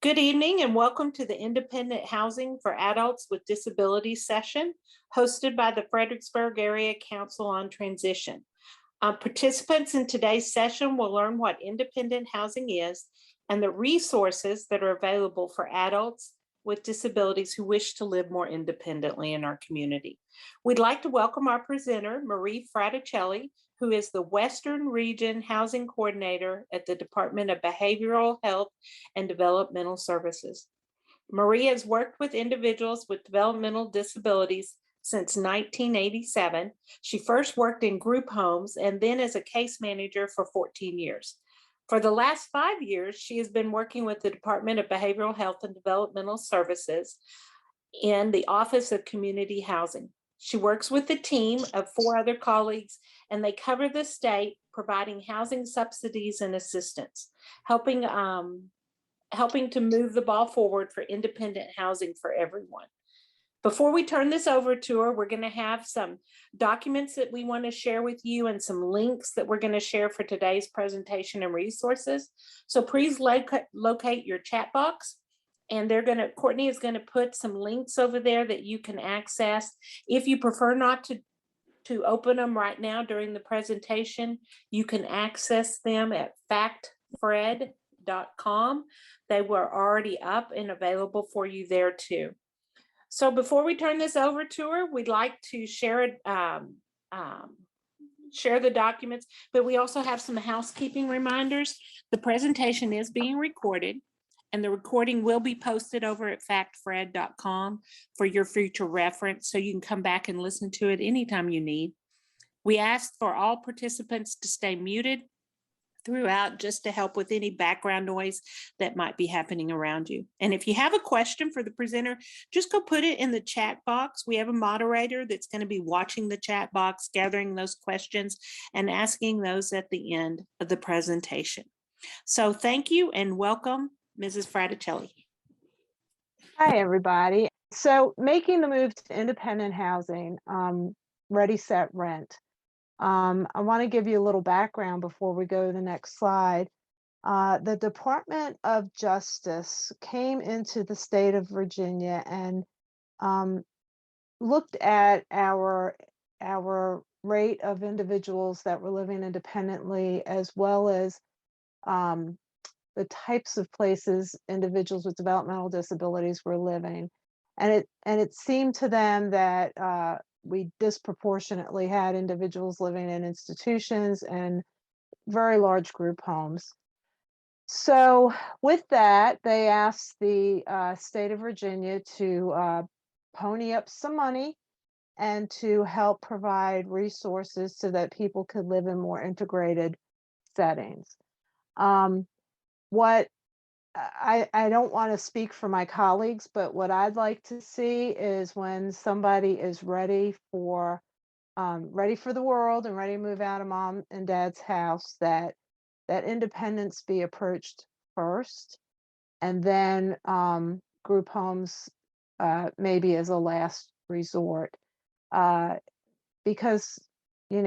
Good evening and welcome to the Independent Housing for Adults with Disabilities session hosted by the Fredericksburg Area Council on Transition. Participants in today's session will learn what independent housing is and the resources that are available for adults with disabilities who wish to live more independently in our community. We'd like to welcome our presenter, Marie Fraticelli, who is the Western Region Housing Coordinator at the Department of Behavioral Health and Developmental Services. Marie has worked with individuals with developmental disabilities since 1987. She first worked in group homes and then as a case manager for 14 years. For the last 5 years, she has been working with the Department of Behavioral Health and Developmental Services in the Office of Community Housing. She works with a team of 4 other colleagues, and they cover the state, providing housing subsidies and assistance, helping to move the ball forward for independent housing for everyone. Before we turn this over to her, we're going to have some documents that we want to share with you and some links that we're going to share for today's presentation and resources. So please locate your chat box, and Courtney is going to put some links over there that you can access. If you prefer not to open them right now during the presentation, you can access them at factfred.com. They were already up and available for you there too. So before we turn this over to her, we'd like to share the documents, but we also have some housekeeping reminders. The presentation is being recorded, and the recording will be posted over at factfred.com for your future reference, so you can come back and listen to it anytime you need. We ask for all participants to stay muted throughout, just to help with any background noise that might be happening around you. And if you have a question for the presenter, just go put it in the chat box. We have a moderator that's going to be watching the chat box, gathering those questions and asking those at the end of the presentation. So thank you and welcome, Mrs. Fraticelli. Hi, everybody. So making the move to independent housing, ready, set, rent. I want to give you a little background before we go to the next slide. The Department of Justice came into the state of Virginia and looked at our rate of individuals that were living independently, as well as the types of places individuals with developmental disabilities were living. And it seemed to them that we disproportionately had individuals living in institutions and very large group homes. So with that, they asked the state of Virginia to pony up some money and to help provide resources so that people could live in more integrated settings. What I don't want to speak for my colleagues, but what I'd like to see is when somebody is ready for the world and ready to move out of mom and dad's house, that independence be approached first, and then group homes maybe as a last resort, because we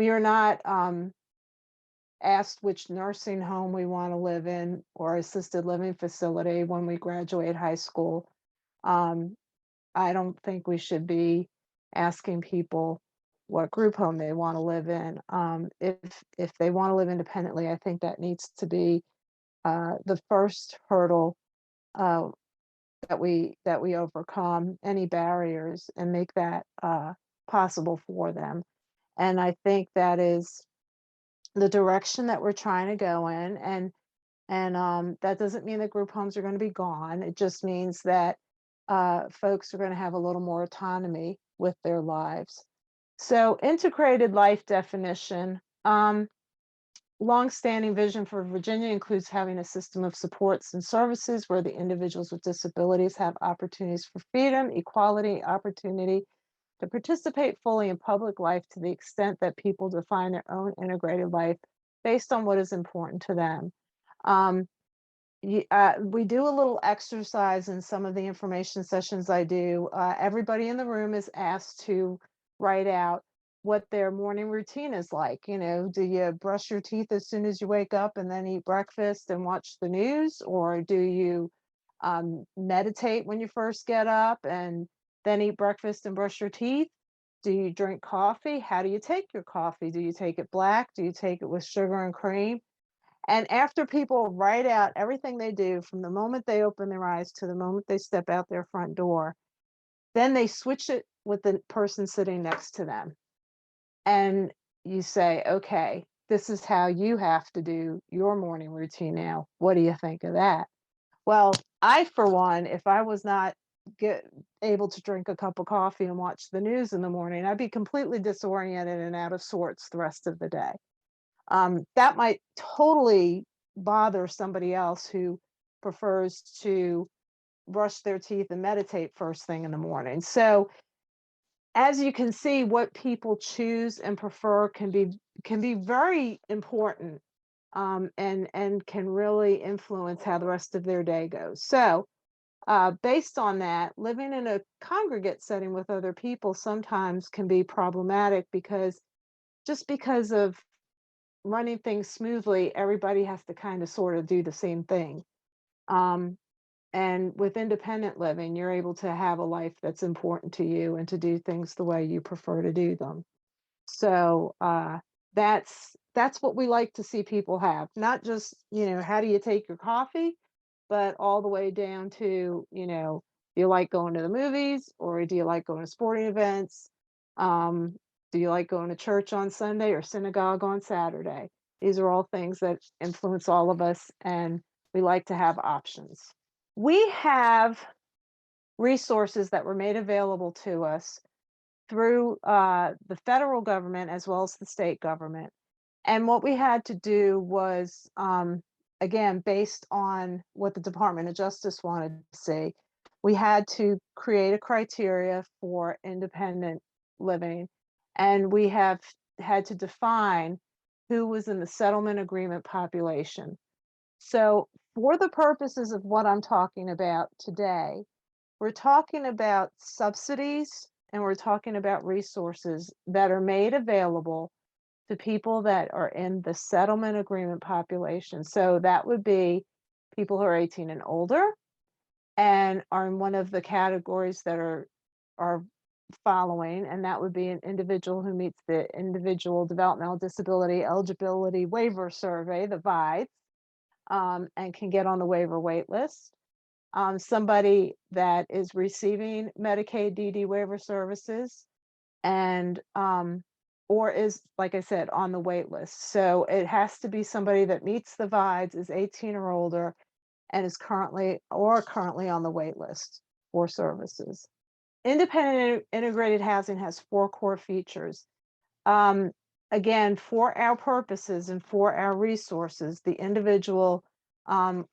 are not asked which nursing home we want to live in or assisted living facility when we graduate high school. I don't think we should be asking people what group home they want to live in. If they want to live independently, I think that needs to be the first hurdle that we overcome any barriers and make that possible for them. And I think that is the direction that we're trying to go in, and that doesn't mean that group homes are going to be gone. It just means that folks are going to have a little more autonomy with their lives. So integrated life definition, long-standing vision for Virginia includes having a system of supports and services where the individuals with disabilities have opportunities for freedom, equality, opportunity to participate fully in public life to the extent that people define their own integrated life based on what is important to them. We do a little exercise in some of the information sessions I do. Everybody in the room is asked to write out what their morning routine is like. You know, do you brush your teeth as soon as you wake up and then eat breakfast and watch the news? Or do you meditate when you first get up and then eat breakfast and brush your teeth? Do you drink coffee? How do you take your coffee? Do you take it black? Do you take it with sugar and cream? And after people write out everything they do from the moment they open their eyes to the moment they step out their front door, then they switch it with the person sitting next to them. And you say, okay, this is how you have to do your morning routine now. What do you think of that? Well, I, for one, if I was not get able to drink a cup of coffee and watch the news in the morning, I'd be completely disoriented and out of sorts the rest of the day. That might totally bother somebody else who prefers to brush their teeth and meditate first thing in the morning. So as you can see, what people choose and prefer can be very important, and can really influence how the rest of their day goes. So based on that, living in a congregate setting with other people sometimes can be problematic because just because of running things smoothly, everybody has to kind of sort of do the same thing. Um, and with independent living, you're able to have a life that's important to you and to do things the way you prefer to do them. So that's what we like to see people have. Not just, you know, how do you take your coffee, but all the way down to, you know, do you like going to the movies or do you like going to sporting events? Um, do you like going to church on Sunday or synagogue on Saturday? These are all things that influence all of us, and we like to have options. We have resources that were made available to us through the federal government as well as the state government. And what we had to do was, again, based on what the Department of Justice wanted to see, we had to create a criteria for independent living. And we have had to define who was in the settlement agreement population. So, for the purposes of what I'm talking about today, we're talking about subsidies and we're talking about resources that are made available to people that are in the settlement agreement population. So that would be people who are 18 and older and are in one of the categories that are following, and that would be an individual who meets the Individual Developmental Disability Eligibility Waiver Survey, the VIDES, and can get on the waiver wait list. Somebody that is receiving Medicaid DD waiver services and or is, like I said, on the wait list. So it has to be somebody that meets the VIDES, is 18 or older, and is currently on the wait list for services. Independent integrated housing has 4 core features. Um, Again, for our purposes and for our resources, the individual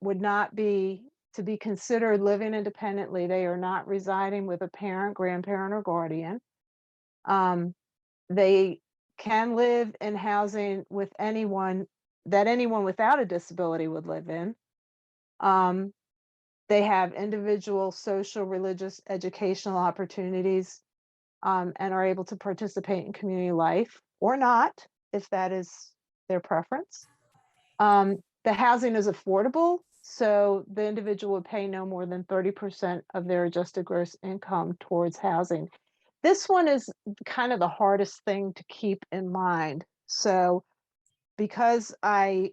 would not be to be considered living independently. They are not residing with a parent, grandparent, or guardian. They can live in housing with anyone that anyone without a disability would live in. They have individual social, religious, educational opportunities, and are able to participate in community life or not, if that is their preference. The housing is affordable, so the individual would pay no more than 30% of their adjusted gross income towards housing. This one is kind of the hardest thing to keep in mind. So, because I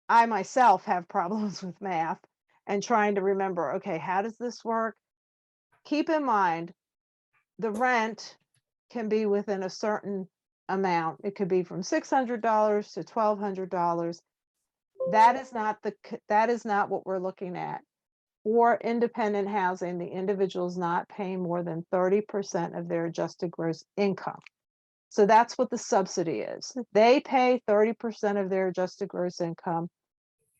myself have problems with math and trying to remember, okay, how does this work? Keep in mind the rent can be within a certain amount. It could be from $600 to $1,200. That is not what we're looking at. For independent housing, the individual's not paying more than 30% of their adjusted gross income. So that's what the subsidy is. They pay 30% of their adjusted gross income,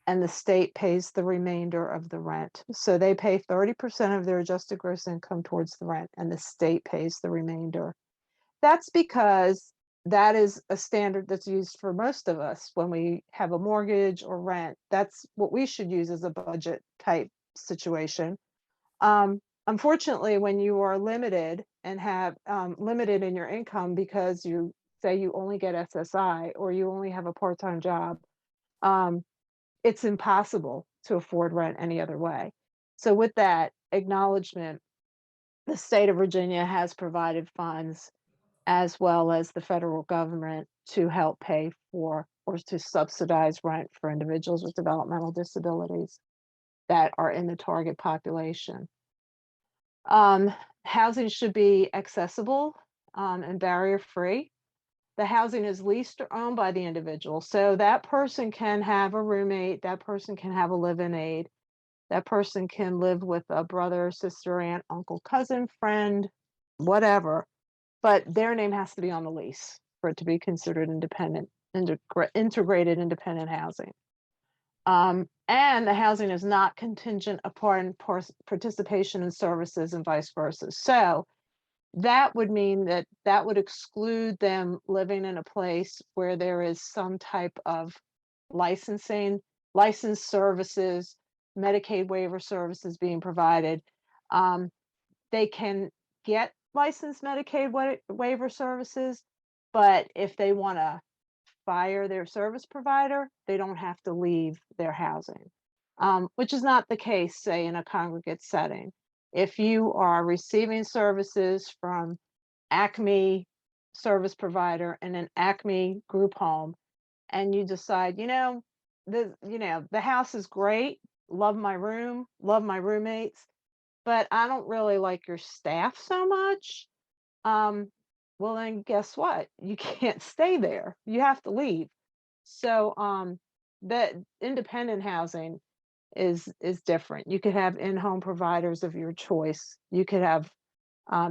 and the state pays the remainder of the rent. So they pay 30% of their adjusted gross income towards the rent, and the state pays the remainder. That's because that is a standard that's used for most of us when we have a mortgage or rent. That's what we should use as a budget type situation. Unfortunately, when you are limited and have limited in your income because you say you only get SSI or you only have a part-time job, um, it's impossible to afford rent any other way. So with that acknowledgement, the state of Virginia has provided funds as well as the federal government to help pay for or to subsidize rent for individuals with developmental disabilities that are in the target population. Um, Housing should be accessible and barrier free. The housing is leased or owned by the individual. So that person can have a roommate, that person can have a live-in aide, that person can live with a brother, sister, aunt, uncle, cousin, friend, whatever, but their name has to be on the lease for it to be considered independent, integrated independent housing. And the housing is not contingent upon participation in services and vice versa. So that would mean that that would exclude them living in a place where there is some type of licensing, licensed services, Medicaid waiver services being provided. They can get licensed Medicaid waiver services, but if they want to fire their service provider, they don't have to leave their housing, which is not the case, say, in a congregate setting. If you are receiving services from Acme service provider in an Acme group home, and you decide, the house is great, love my room, love my roommates, but I don't really like your staff so much. Um, well, then guess what? You can't stay there. You have to leave. So the independent housing is different. You could have in-home providers of your choice. You could have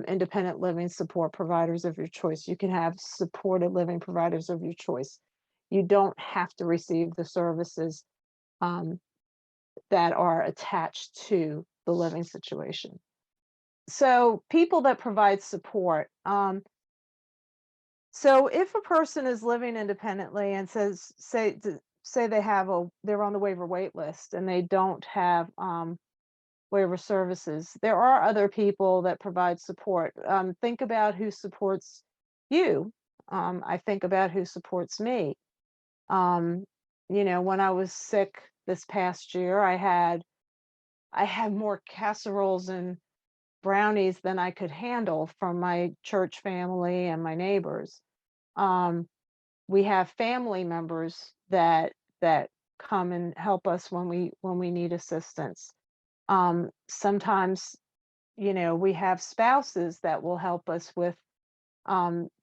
independent living support providers of your choice. You can have supported living providers of your choice. You don't have to receive the services um, that are attached to the living situation. So people that provide support. So if a person is living independently and say they're on the waiver wait list and they don't have waiver services, there are other people that provide support. Think about who supports you. I think about who supports me. Um, when I was sick this past year, I had more casseroles and brownies than I could handle from my church family and my neighbors. Um, we have family members that come and help us when we need assistance. Sometimes, we have spouses that will help us with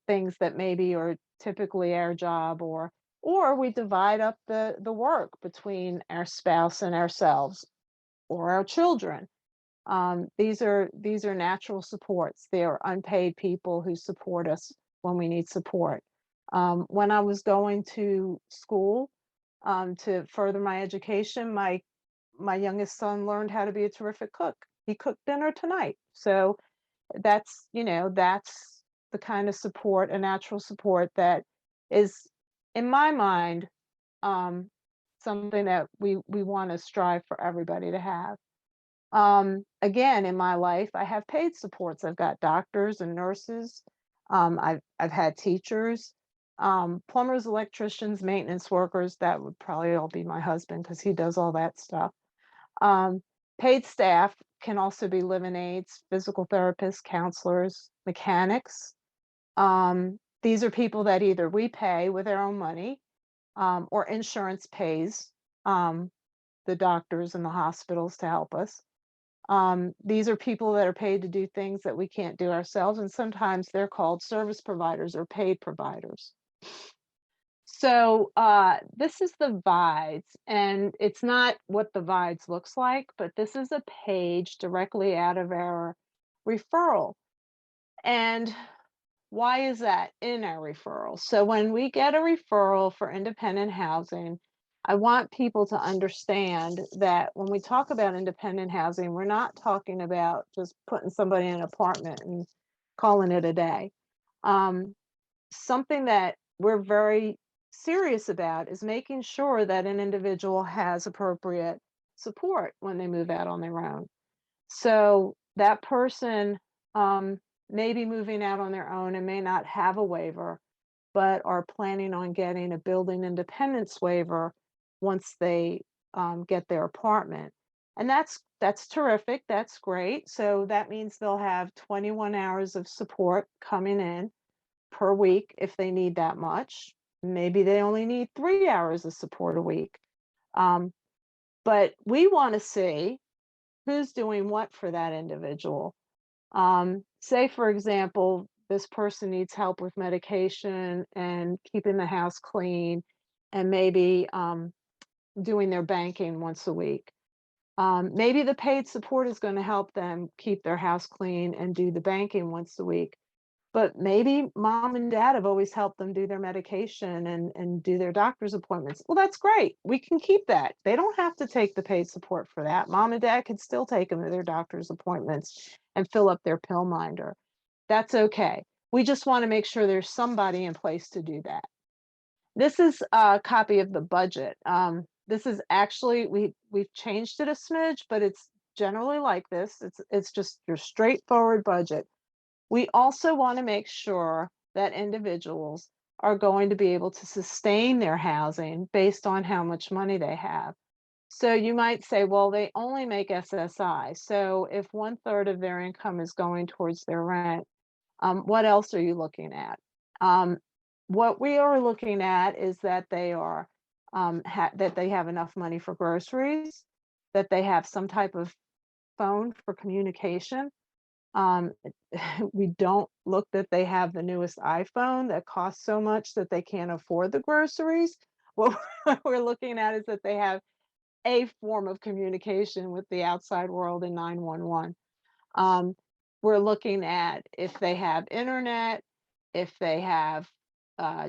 things that maybe are typically our job, or we divide up the work between our spouse and ourselves or our children. These are natural supports. They are unpaid people who support us when we need support. When I was going to school to further my education, my youngest son learned how to be a terrific cook. He cooked dinner tonight. So that's the kind of support, a natural support that is, in my mind, um, something that we want to strive for everybody to have. Again, in my life, I have paid supports. I've got doctors and nurses. I've had teachers, plumbers, electricians, maintenance workers. That would probably all be my husband because he does all that stuff. Um, Paid staff can also be live-in aides, physical therapists, counselors, mechanics. These are people that either we pay with our own money, or insurance pays the doctors and the hospitals to help us. These are people that are paid to do things that we can't do ourselves, and sometimes they're called service providers or paid providers. So this is the VIDES, and it's not what the VIDES looks like, but this is a page directly out of our referral. And why is that in our referral? So when we get a referral for independent housing, I want people to understand that when we talk about independent housing, we're not talking about just putting somebody in an apartment and calling it a day. Something that we're very serious about is making sure that an individual has appropriate support when they move out on their own. So that person may be moving out on their own and may not have a waiver, but are planning on getting a building independence waiver once they get their apartment. And that's terrific. That's great. So that means they'll have 21 hours of support coming in per week if they need that much. Maybe they only need 3 hours of support a week. Um, but we want to see who's doing what for that individual. Say, for example, this person needs help with medication and keeping the house clean and maybe doing their banking once a week. Maybe the paid support is going to help them keep their house clean and do the banking once a week. But maybe mom and dad have always helped them do their medication and do their doctor's appointments. Well, that's great. We can keep that. They don't have to take the paid support for that. Mom and dad could still take them to their doctor's appointments and fill up their pill minder. That's okay. We just want to make sure there's somebody in place to do that. This is a copy of the budget. This is actually, we've changed it a smidge, but it's generally like this. It's just your straightforward budget. We also want to make sure that individuals are going to be able to sustain their housing based on how much money they have. So you might say, well, they only make SSI. So if 1/3 of their income is going towards their rent, what else are you looking at? What we are looking at is that they are that they have enough money for groceries, that they have some type of phone for communication. Um, we don't look that they have the newest iPhone that costs so much that they can't afford the groceries. What we're looking at is that they have a form of communication with the outside world in 911. Um, we're looking at if they have internet, if they have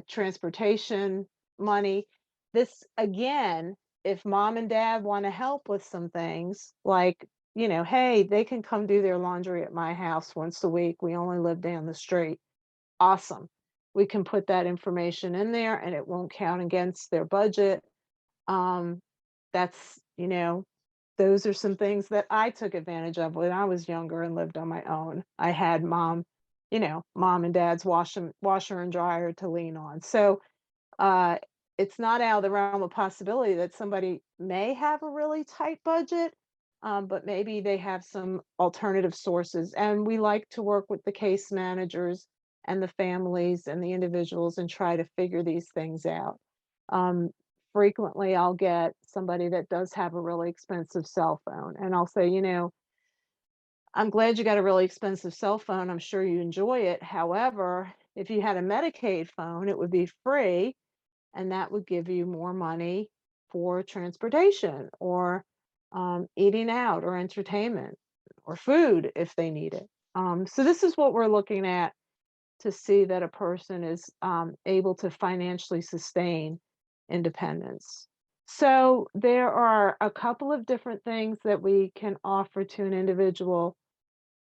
transportation money. This again, if mom and dad want to help with some things, like, hey, they can come do their laundry at my house once a week. We only live down the street. Awesome. We can put that information in there and it won't count against their budget. Um, that's, those are some things that I took advantage of when I was younger and lived on my own. I had mom and dad's washer and dryer to lean on. So uh, it's not out of the realm of possibility that somebody may have a really tight budget, but maybe they have some alternative sources. And we like to work with the case managers and the families and the individuals and try to figure these things out. Um, Frequently, I'll get somebody that does have a really expensive cell phone, and I'll say, I'm glad you got a really expensive cell phone. I'm sure you enjoy it. However, if you had a Medicaid phone, it would be free and that would give you more money for transportation or eating out or entertainment or food if they need it. So this is what we're looking at to see that a person is able to financially sustain independence. So there are a couple of different things that we can offer to an individual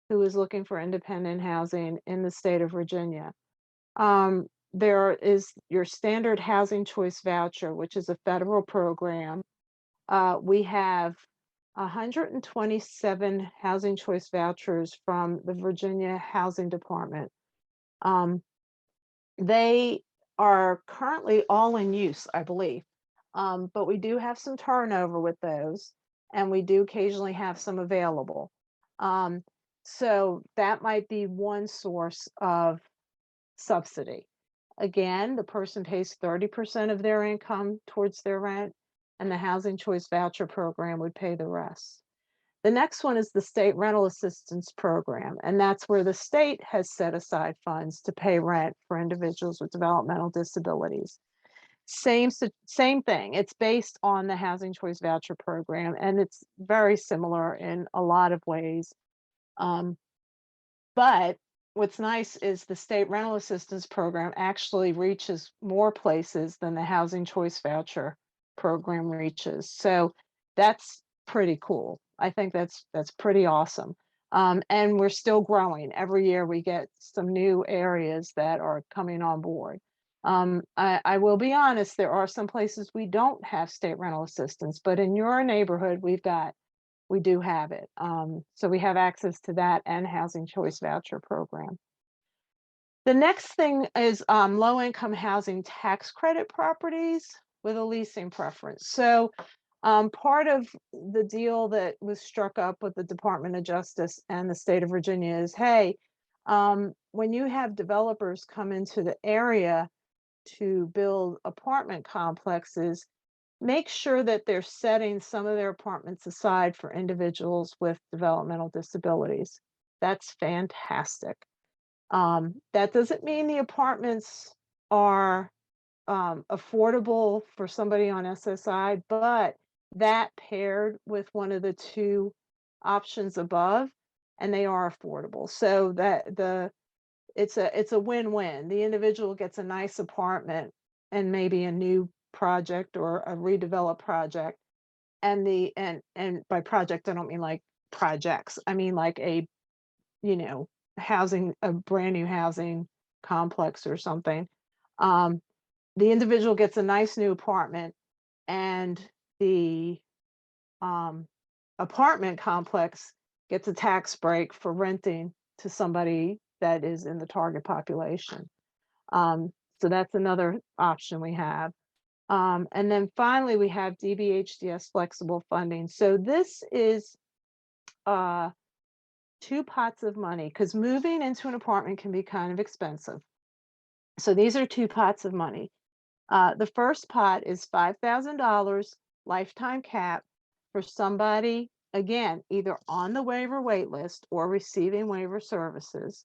who is looking for independent housing in the state of Virginia. There is your standard housing choice voucher, which is a federal program. We have 127 housing choice vouchers from the Virginia Housing Department. They are currently all in use, I believe. But we do have some turnover with those, and we do occasionally have some available. Um, so that might be one source of subsidy. Again, the person pays 30% of their income towards their rent, and the Housing Choice Voucher Program would pay the rest. The next one is the State Rental Assistance Program, and that's where the state has set aside funds to pay rent for individuals with developmental disabilities. Same thing. It's based on the Housing Choice Voucher Program, and it's very similar in a lot of ways. But what's nice is the State Rental Assistance Program actually reaches more places than the Housing Choice Voucher Program reaches. So that's pretty cool. I think that's pretty awesome. And we're still growing. Every year we get some new areas that are coming on board. I will be honest, there are some places we don't have state rental assistance, but in your neighborhood, we do have it. So we have access to that and Housing Choice Voucher Program. The next thing is low-income housing tax credit properties with a leasing preference. So part of the deal that was struck up with the Department of Justice and the state of Virginia is, hey, when you have developers come into the area to build apartment complexes, make sure that they're setting some of their apartments aside for individuals with developmental disabilities. That's fantastic. That doesn't mean the apartments are affordable for somebody on SSI, but that paired with one of the two options above, and they are affordable. So that it's a win-win. The individual gets a nice apartment and maybe a new project or a redeveloped project. And by project, I don't mean like projects. I mean like a, you know, housing, a brand new housing complex or something. Um, the individual gets a nice new apartment, and the um, apartment complex gets a tax break for renting to somebody that is in the target population. So that's another option we have. And then finally, we have DBHDS flexible funding. So this is uh, two pots of money, because moving into an apartment can be kind of expensive. So these are two pots of money. The first pot is $5,000 lifetime cap for somebody, again, either on the waiver wait list or receiving waiver services,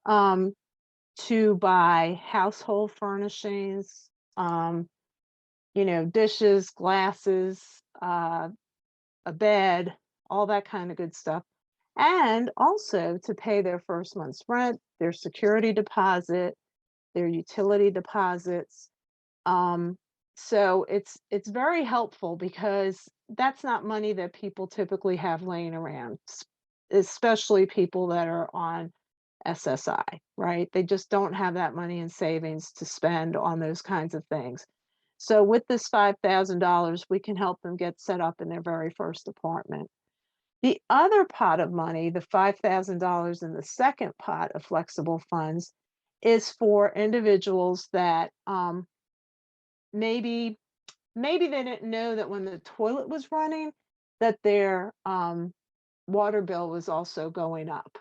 to buy household furnishings, dishes, glasses, a bed, all that kind of good stuff. And also to pay their first month's rent, their security deposit, their utility deposits. So it's very helpful, because that's not money that people typically have laying around, especially people that are on SSI, right? They just don't have that money in savings to spend on those kinds of things. So with this $5,000, we can help them get set up in their very first apartment. The other pot of money, the $5,000 in the second pot of flexible funds, is for individuals that maybe they didn't know that when the toilet was running, that their water bill was also going up.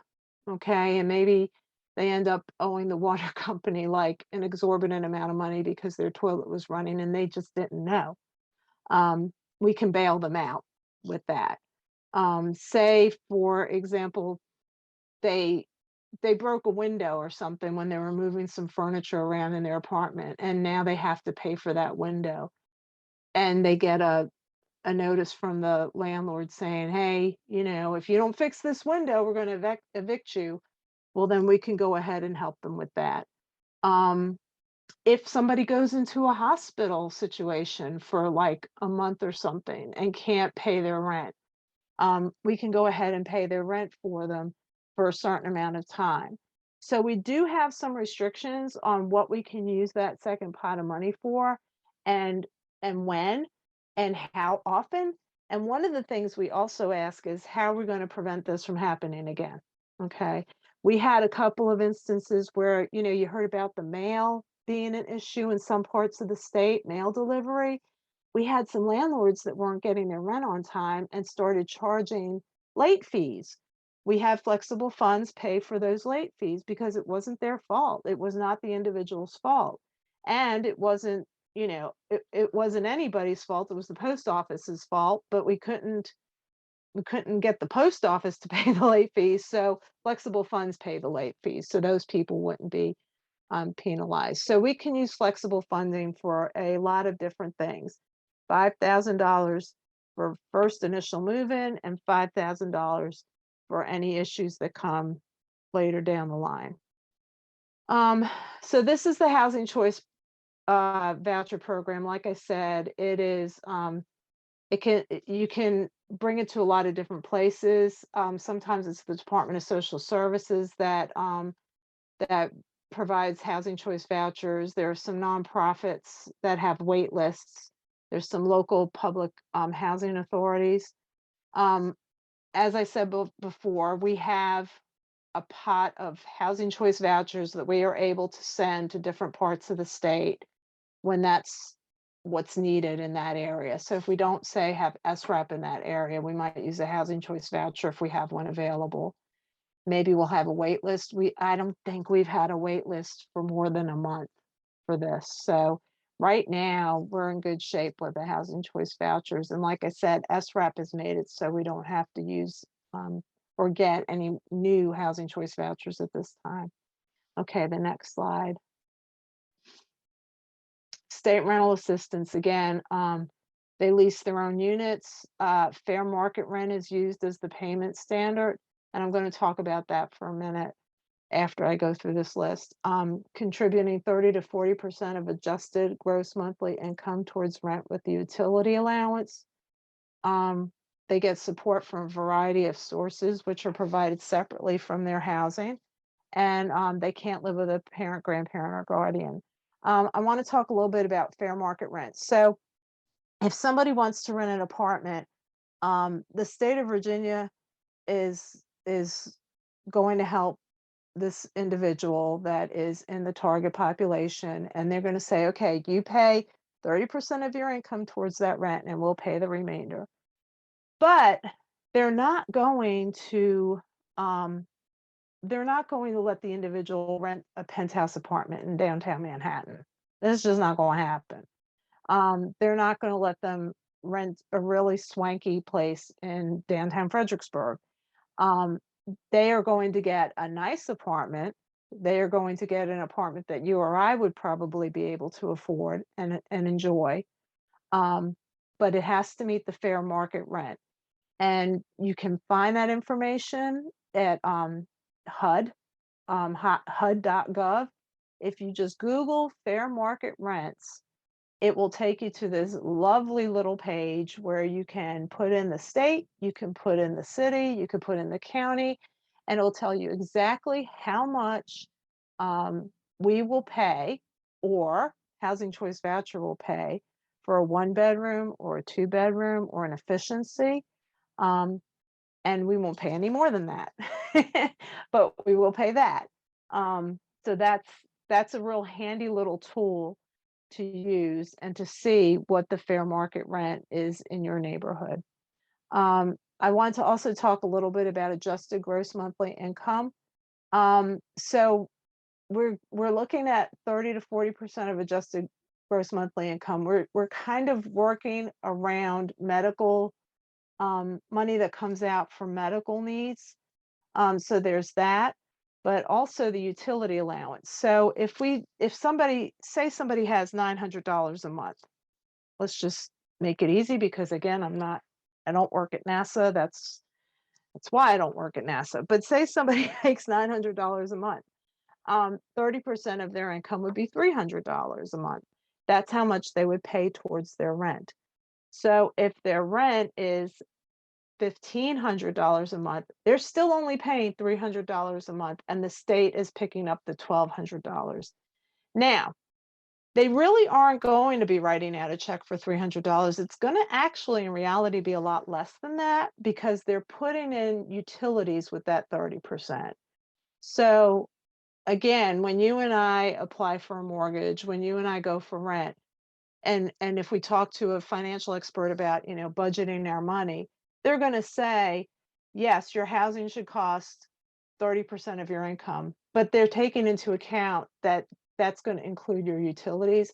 Okay, and maybe they end up owing the water company like an exorbitant amount of money because their toilet was running and they just didn't know. We can bail them out with that. Say, for example, they broke a window or something when they were moving some furniture around in their apartment, and now they have to pay for that window. And they get a notice from the landlord saying, hey, if you don't fix this window, we're going to evict you. Well, then we can go ahead and help them with that. If somebody goes into a hospital situation for like a month or something and can't pay their rent, we can go ahead and pay their rent for them for a certain amount of time. So we do have some restrictions on what we can use that second pot of money for, and when and how often. And one of the things we also ask is, how are we going to prevent this from happening again? Okay. We had a couple of instances where, you heard about the mail being an issue in some parts of the state, mail delivery. We had some landlords that weren't getting their rent on time and started charging late fees. We have flexible funds pay for those late fees because it wasn't their fault. It was not the individual's fault. And it wasn't, it wasn't anybody's fault. It was the post office's fault, but we couldn't get the post office to pay the late fees. So flexible funds pay the late fees. So those people wouldn't be penalized. So we can use flexible funding for a lot of different things. $5,000 for first initial move-in and $5,000 for any issues that come later down the line. So this is the Housing Choice voucher program. Like I said, it is you can bring it to a lot of different places. Sometimes it's the Department of Social Services that provides Housing Choice vouchers. There are some nonprofits that have wait lists. There's some local public housing authorities. As I said before, we have a pot of housing choice vouchers that we are able to send to different parts of the state when that's what's needed in that area. So if we don't say have SRAP in that area, we might use a housing choice voucher if we have one available. Maybe we'll have a wait list. I don't think we've had a wait list for more than a month for this. So right now we're in good shape with the housing choice vouchers. And like I said, SRAP has made it so we don't have to use or get any new housing choice vouchers at this time. Okay, the next slide. State rental assistance, again, they lease their own units. Fair market rent is used as the payment standard. And I'm going to talk about that for a minute after I go through this list. Contributing 30 to 40% of adjusted gross monthly income towards rent with the utility allowance. They get support from a variety of sources, which are provided separately from their housing. And they can't live with a parent, grandparent, or guardian. I want to talk a little bit about fair market rent. So if somebody wants to rent an apartment, the state of Virginia is going to help this individual that is in the target population, and they're going to say, okay, you pay 30% of your income towards that rent and we'll pay the remainder. But they're not going to let the individual rent a penthouse apartment in downtown Manhattan. This is just not going to happen. They're not going to let them rent a really swanky place in downtown Fredericksburg. They are going to get a nice apartment. They are going to get an apartment that you or I would probably be able to afford and enjoy. But it has to meet the fair market rent. And you can find that information at HUD, HUD.gov. If you just Google fair market rents, it will take you to this lovely little page where you can put in the state, you can put in the city, you can put in the county, and it'll tell you exactly how much we will pay, or Housing Choice Voucher will pay, for a 1-bedroom or a 2-bedroom or an efficiency. And we won't pay any more than that, but we will pay that. So that's a real handy little tool to use and to see what the fair market rent is in your neighborhood. I want to also talk a little bit about adjusted gross monthly income. So we're looking at 30 to 40% of adjusted gross monthly income. We're kind of working around medical money that comes out for medical needs. So there's that, but also the utility allowance. So if somebody has $900 a month, let's just make it easy, because again, I don't work at NASA. That's why I don't work at NASA. But say somebody makes $900 a month, 30% of their income would be $300 a month. That's how much they would pay towards their rent. So if their rent is $1,500 a month, they're still only paying $300 a month, and the state is picking up the $1,200. Now, they really aren't going to be writing out a check for $300. It's going to actually, in reality, be a lot less than that, because they're putting in utilities with that 30%. So again, when you and I apply for a mortgage, when you and I go for rent, and if we talk to a financial expert about, budgeting our money, they're going to say, yes, your housing should cost 30% of your income, but they're taking into account that that's going to include your utilities.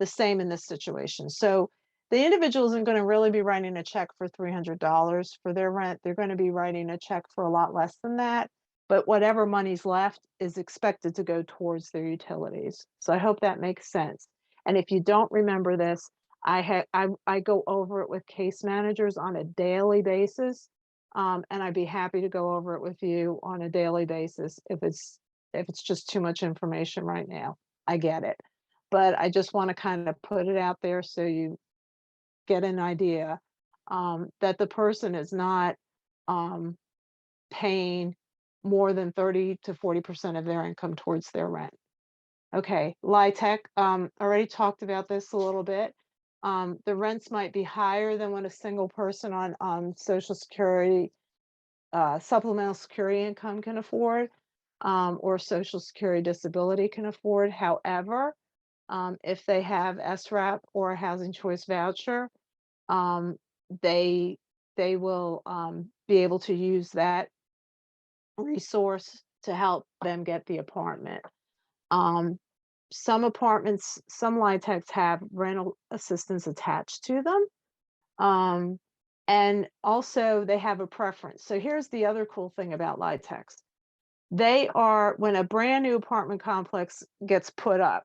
The same in this situation. So the individual isn't going to really be writing a check for $300 for their rent. They're going to be writing a check for a lot less than that, but whatever money's left is expected to go towards their utilities. So I hope that makes sense. And if you don't remember this, I go over it with case managers on a daily basis, and I'd be happy to go over it with you on a daily basis if it's just too much information right now. I get it, but I just want to kind of put it out there so you get an idea that the person is not paying more than 30 to 40% of their income towards their rent. Okay, LIHTC, already talked about this a little bit. The rents might be higher than what a single person on Social Security, supplemental security income can afford. or Social Security disability can afford. However, if they have SRAP or a housing choice voucher, um, they they will be able to use that resource to help them get the apartment. Um, some apartments, some LIHTCs have rental assistance attached to them. Um, and also they have a preference. So here's the other cool thing about LIHTCs. They are, when a brand new apartment complex gets put up,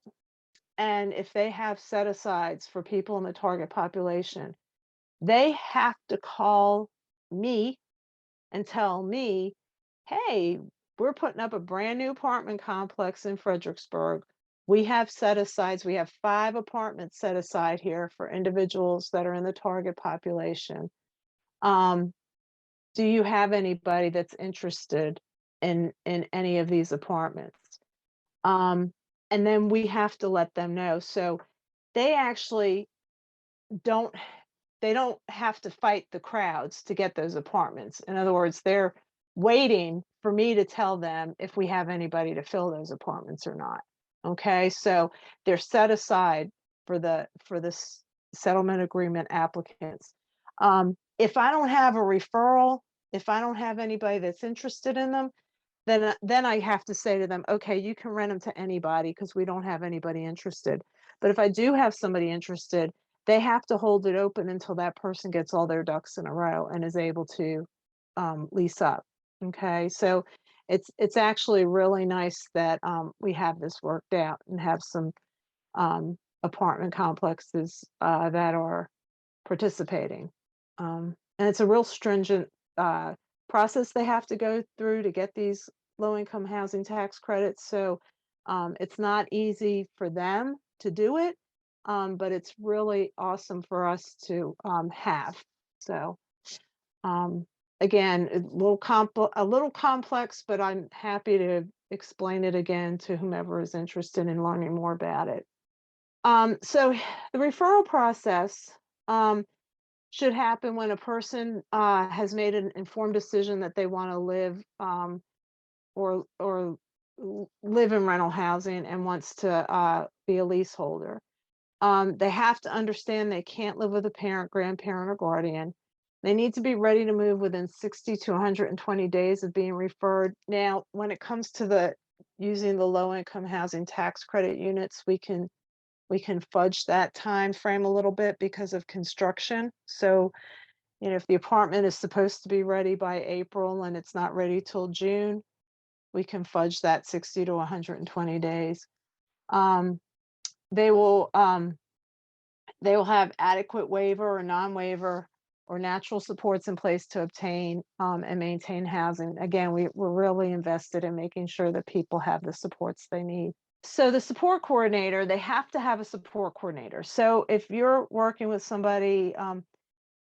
and if they have set asides for people in the target population, they have to call me and tell me, hey, we're putting up a brand new apartment complex in Fredericksburg. We have set asides. We have 5 apartments set aside here for individuals that are in the target population. Do you have anybody that's interested in any of these apartments? Um, and then we have to let them know. So they actually don't they don't have to fight the crowds to get those apartments. In other words, they're waiting for me to tell them if we have anybody to fill those apartments or not. Okay, so they're set aside for this settlement agreement applicants. If I don't have a referral, if I don't have anybody that's interested in them, then I have to say to them, okay, you can rent them to anybody because we don't have anybody interested. But if I do have somebody interested, they have to hold it open until that person gets all their ducks in a row and is able to lease up. Okay, so it's actually really nice that we have this worked out and have some apartment complexes that are participating. And it's a real stringent process they have to go through to get these low income housing tax credits. So it's not easy for them to do it, but it's really awesome for us to have. So again, a little complex, but I'm happy to explain it again to whomever is interested in learning more about it. So the referral process should happen when a person has made an informed decision that they want to live or live in rental housing and wants to be a leaseholder. They have to understand they can't live with a parent, grandparent, or guardian. They need to be ready to move within 60 to 120 days of being referred. Now, when it comes to the using the low income housing tax credit units, we can fudge that time frame a little bit because of construction. So, if the apartment is supposed to be ready by April and it's not ready till June, we can fudge that 60 to 120 days. Um, they will they will have adequate waiver or non-waiver or natural supports in place to obtain and maintain housing. Again, we're really invested in making sure that people have the supports they need. So the support coordinator, they have to have a support coordinator. So if you're working with somebody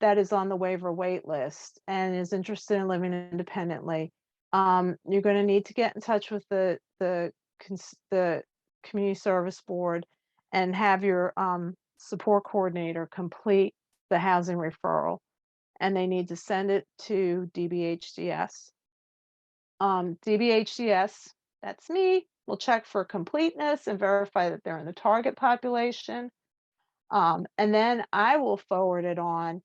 that is on the waiver wait list and is interested in living independently, you're going to need to get in touch with the community service board and have your support coordinator complete the housing referral, and they need to send it to DBHDS. DBHDS, that's me, will check for completeness and verify that they're in the target population. And then I will forward it on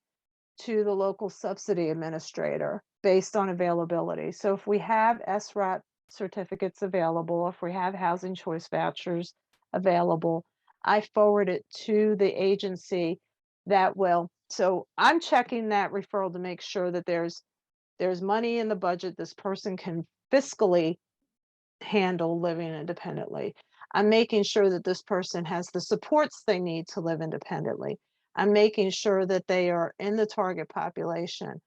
to the local subsidy administrator based on availability. So if we have SRAP certificates available, if we have housing choice vouchers available, I forward it to the agency that will. So I'm checking that referral to make sure that there's money in the budget this person can fiscally handle living independently. I'm making sure that this person has the supports they need to live independently. I'm making sure that they are in the target population.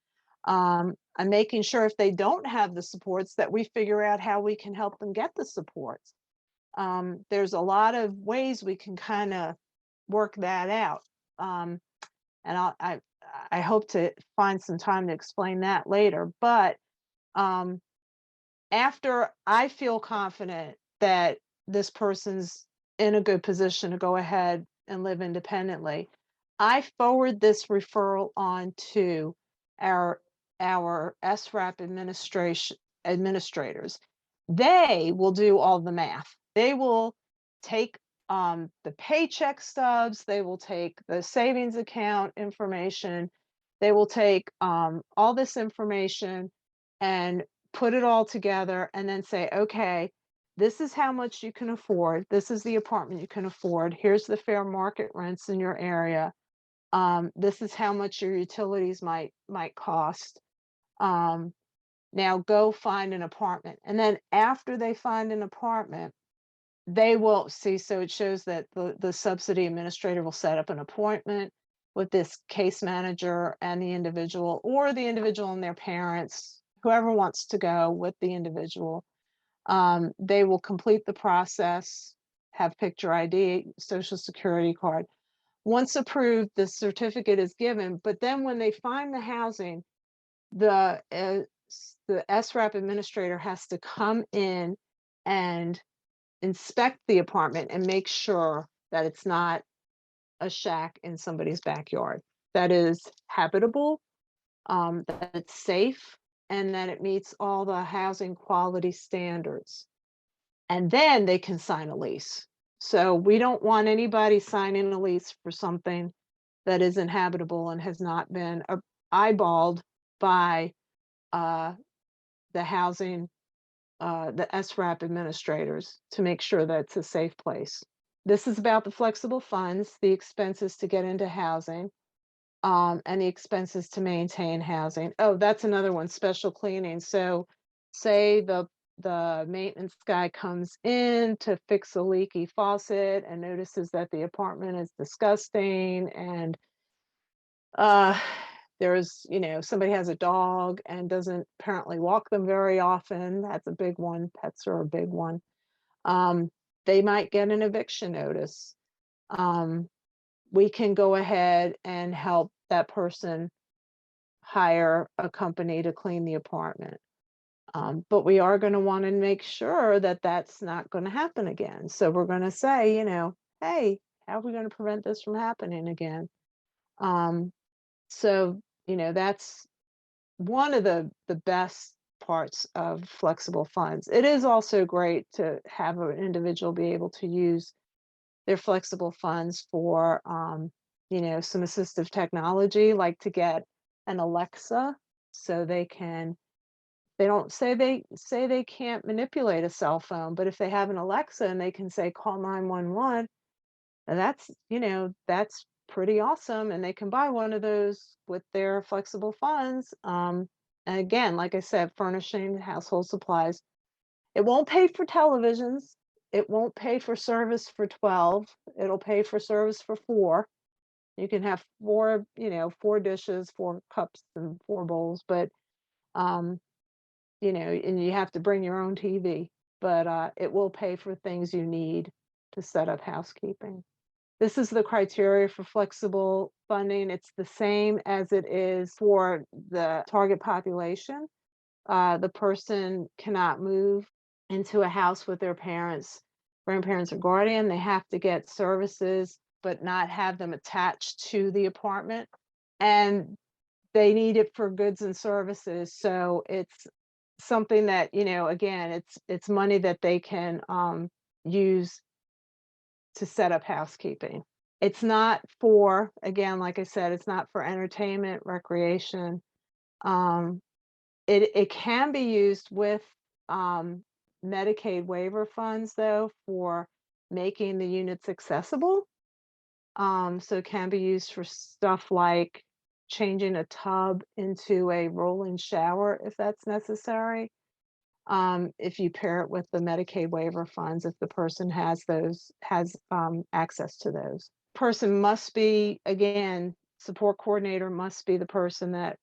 I'm making sure if they don't have the supports that we figure out how we can help them get the supports. There's a lot of ways we can kind of work that out. And I hope to find some time to explain that later. But after I feel confident that this person's in a good position to go ahead and live independently, I forward this referral on to our SRAP administrators. they will do all the math. They will take the paycheck stubs, they will take the savings account information, they will take all this information and put it all together and then say, okay, this is how much you can afford. This is the apartment you can afford. Here's the fair market rents in your area. This is how much your utilities might cost. Now go find an apartment. And then after they find an apartment, they will see, so it shows that the subsidy administrator will set up an appointment with this case manager and the individual, or the individual and their parents, whoever wants to go with the individual. They will complete the process, have picture ID, social security card. Once approved, the certificate is given, but then when they find the housing, the SRAP administrator has to come in and inspect the apartment and make sure that it's not a shack in somebody's backyard, that is habitable, that it's safe, and that it meets all the housing quality standards. And then they can sign a lease. So we don't want anybody signing a lease for something that isn't habitable and has not been eyeballed by the housing, the SRAP administrators, to make sure that it's a safe place. This is about the flexible funds, the expenses to get into housing, and the expenses to maintain housing. Oh, that's another one, special cleaning. So say the maintenance guy comes in to fix a leaky faucet and notices that the apartment is disgusting, and there's, somebody has a dog and doesn't apparently walk them very often. That's a big one. Pets are a big one. They might get an eviction notice. We can go ahead and help that person hire a company to clean the apartment. But we are going to want to make sure that that's not going to happen again. So we're going to say, hey, how are we going to prevent this from happening again? So, that's one of the best parts of flexible funds. It is also great to have an individual be able to use their flexible funds for, some assistive technology, like to get an Alexa, so they don't say they can't manipulate a cell phone, but if they have an Alexa and they can say, call 911, that's pretty awesome. And they can buy one of those with their flexible funds. And again, like I said, furnishing household supplies. It won't pay for televisions. It won't pay for service for 12. It'll pay for service for 4. You can have 4, 4 dishes, 4 cups, and 4 bowls, but and you have to bring your own TV, but it will pay for things you need to set up housekeeping. This is the criteria for flexible funding. It's the same as it is for the target population. The person cannot move into a house with their parents, grandparents, or guardian. They have to get services, but not have them attached to the apartment. And they need it for goods and services. So it's something that, again, it's money that they can use to set up housekeeping. It's not for, again, like I said, it's not for entertainment, recreation. It can be used with Medicaid waiver funds, though, for making the units accessible. So it can be used for stuff like changing a tub into a rolling shower if that's necessary. If you pair it with the Medicaid waiver funds, if the person has access to those. Person must be, again, support coordinator must be the person that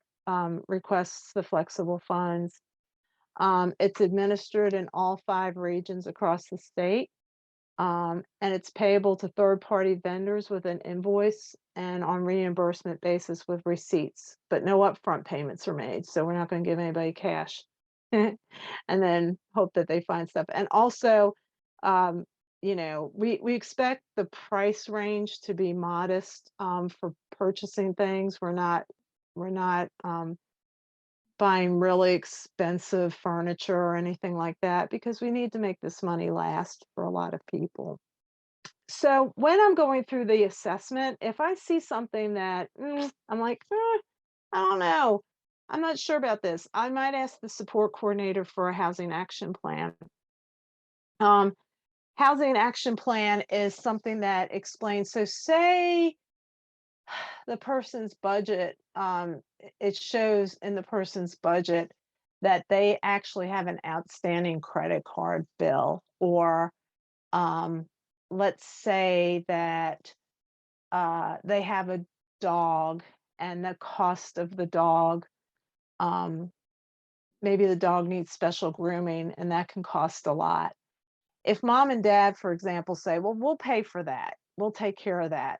requests the flexible funds. It's administered in all 5 regions across the state. And it's payable to third-party vendors with an invoice and on reimbursement basis with receipts, but no upfront payments are made. So we're not going to give anybody cash and then hope that they find stuff. And also, we expect the price range to be modest for purchasing things. We're not buying really expensive furniture or anything like that because we need to make this money last for a lot of people. So when I'm going through the assessment, if I see something that I'm like, I don't know, I'm not sure about this, I might ask the support coordinator for a housing action plan. Um, Housing action plan is something that explains. So say the person's budget, it shows in the person's budget that they actually have an outstanding credit card bill, or um, let's say that they have a dog and the cost of the dog, um, maybe the dog needs special grooming and that can cost a lot. If mom and dad, for example, say, well, we'll pay for that, we'll take care of that,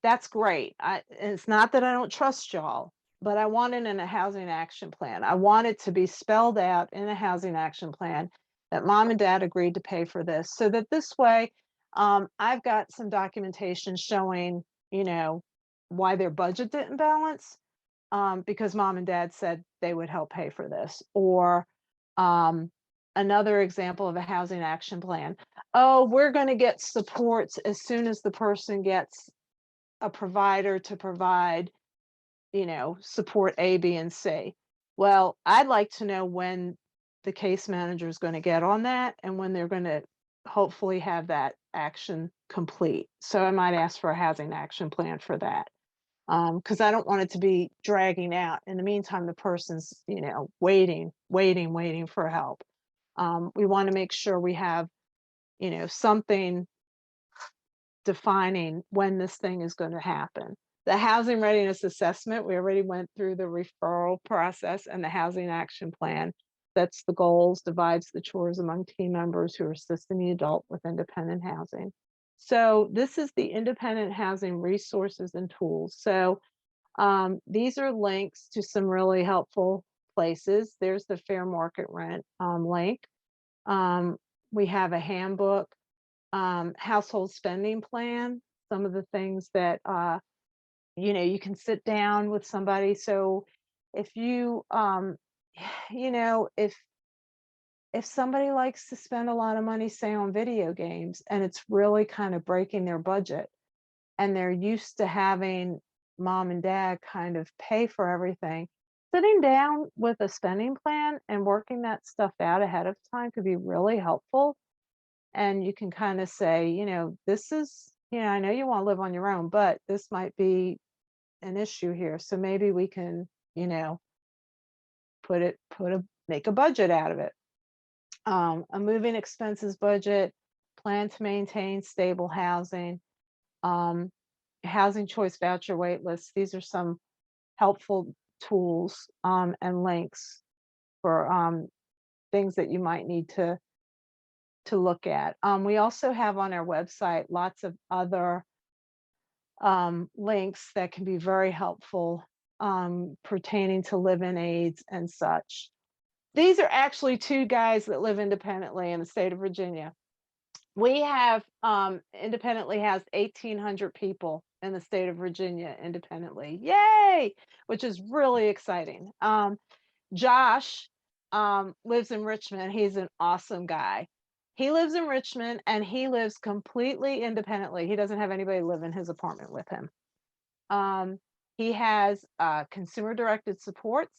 that's great. It's not that I don't trust y'all, but I want it in a housing action plan. I want it to be spelled out in a housing action plan that mom and dad agreed to pay for this, so that this way, I've got some documentation showing, you know, why their budget didn't balance, because mom and dad said they would help pay for this. Or another example of a housing action plan. Oh, we're going to get supports as soon as the person gets a provider to provide, support A, B, and C. Well, I'd like to know when the case manager is going to get on that and when they're going to hopefully have that action complete. So I might ask for a housing action plan for that. Because I don't want it to be dragging out. In the meantime, the person's, waiting for help. We want to make sure we have, something defining when this thing is going to happen. The housing readiness assessment, we already went through the referral process, and the housing action plan sets the goals, divides the chores among team members who are assisting the adult with independent housing. So this is the independent housing resources and tools. So these are links to some really helpful places. There's the fair market rent link. Um, we have a handbook, household spending plan, some of the things that you can sit down with somebody. So if you if somebody likes to spend a lot of money, say, on video games, and it's really kind of breaking their budget, and they're used to having mom and dad kind of pay for everything, sitting down with a spending plan and working that stuff out ahead of time could be really helpful. And you can kind of say, this is, I know you want to live on your own, but this might be an issue here. So maybe we can, you know, make a budget out of it. A moving expenses budget, plan to maintain stable housing, um, housing choice voucher wait lists. These are some helpful tools and links for things that you might need to look at. We also have on our website lots of other links that can be very helpful pertaining to live-in aids and such. These are actually two guys that live independently in the state of Virginia. We have independently has 1,800 people in the state of Virginia independently. Yay! Which is really exciting. Josh lives in Richmond. He's an awesome guy. He lives in Richmond and he lives completely independently. He doesn't have anybody live in his apartment with him. He has consumer directed supports.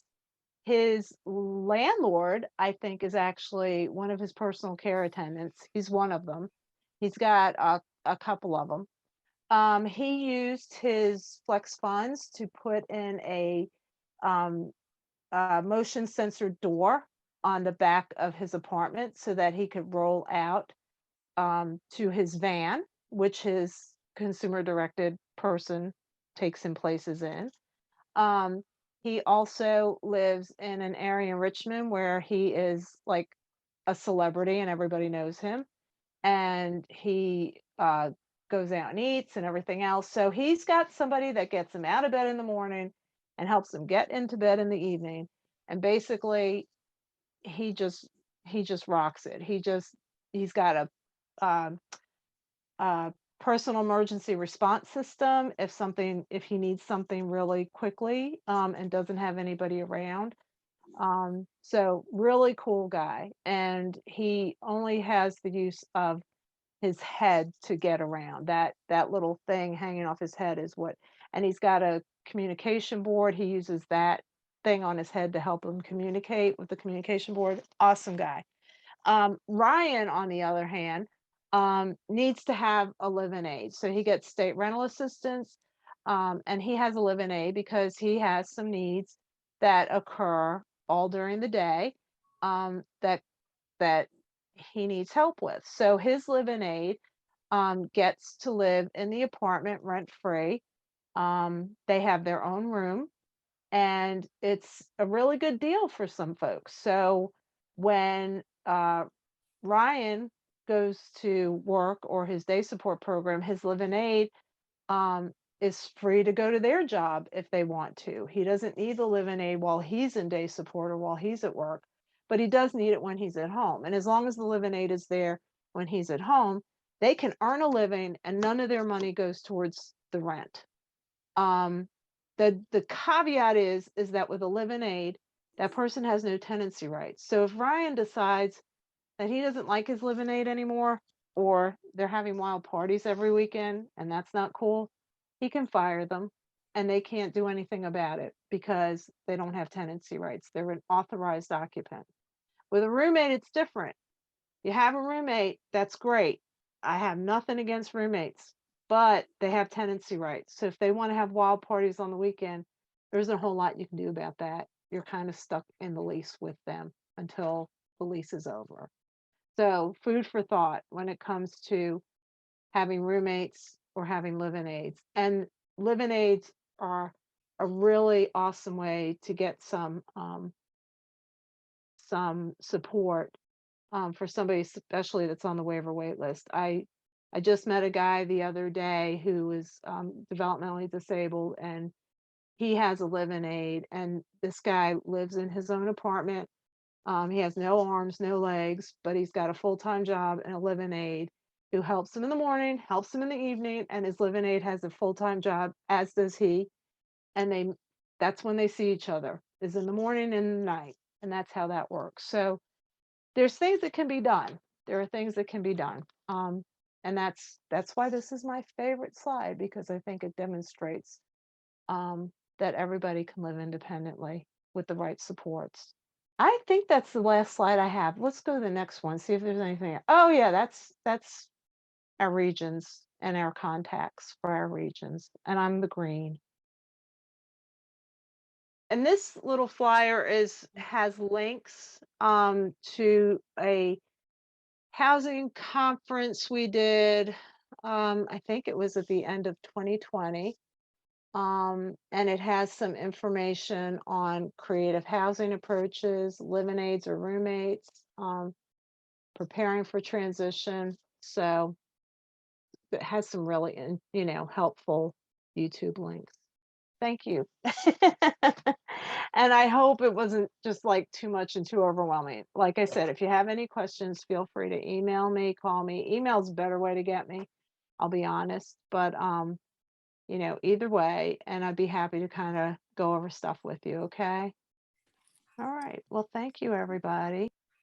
His landlord, I think, is actually one of his personal care attendants. He's one of them. He's got a couple of them. He used his flex funds to put in a motion sensor door on the back of his apartment so that he could roll out to his van, which his consumer directed person takes him places in. He also lives in an area in Richmond where he is like a celebrity and everybody knows him. And he goes out and eats and everything else. So he's got somebody that gets him out of bed in the morning and helps him get into bed in the evening. And basically, he just rocks it. He's got um, a personal emergency response system if he needs something really quickly and doesn't have anybody around. So really cool guy. And he only has the use of his head to get around. That little thing hanging off his head is what, and he's got a communication board. He uses that thing on his head to help him communicate with the communication board. Awesome guy. Ryan, on the other hand, needs to have a live-in aid. So he gets state rental assistance, and he has a live-in aid because he has some needs that occur all during the day, that he needs help with. So his live-in aid gets to live in the apartment rent-free. They have their own room, and it's a really good deal for some folks. So when Ryan goes to work or his day support program, his live-in aid is free to go to their job if they want to. He doesn't need the live-in aid while he's in day support or while he's at work, but he does need it when he's at home. And as long as the live-in aid is there when he's at home, they can earn a living and none of their money goes towards the rent. The caveat is that with a live-in aid, that person has no tenancy rights. So if Ryan decides that he doesn't like his live-in aid anymore, or they're having wild parties every weekend and that's not cool, he can fire them and they can't do anything about it because they don't have tenancy rights. They're an authorized occupant. With a roommate, it's different. You have a roommate, that's great. I have nothing against roommates, but they have tenancy rights. So if they want to have wild parties on the weekend, there isn't a whole lot you can do about that. You're kind of stuck in the lease with them until the lease is over. So food for thought when it comes to having roommates or having live-in aides. And live-in aides are a really awesome way to get some support for somebody, especially that's on the waiver wait list. I just met a guy the other day who is developmentally disabled, and he has a live-in aide, and this guy lives in his own apartment. He has no arms, no legs, but he's got a full-time job and a live-in aide who helps him in the morning, helps him in the evening, and his live-in aide has a full-time job, as does he. And that's when they see each other, is in the morning and the night. And that's how that works. So there's things that can be done. There are things that can be done. And that's why this is my favorite slide, because I think it demonstrates that everybody can live independently with the right supports. I think that's the last slide I have. Let's go to the next one, see if there's anything. Oh yeah, that's our regions and our contacts for our regions. And I'm the green. And this little flyer has links to a housing conference we did. I think it was at the end of 2020. And it has some information on creative housing approaches, live-in aides or roommates, preparing for transition. So it has some really, helpful YouTube links. Thank you. And I hope it wasn't just like too much and too overwhelming. Like I said, if you have any questions, feel free to email me, call me. Email's a better way to get me, I'll be honest. But either way, and I'd be happy to kind of go over stuff with you, okay? All right. Well, thank you, everybody.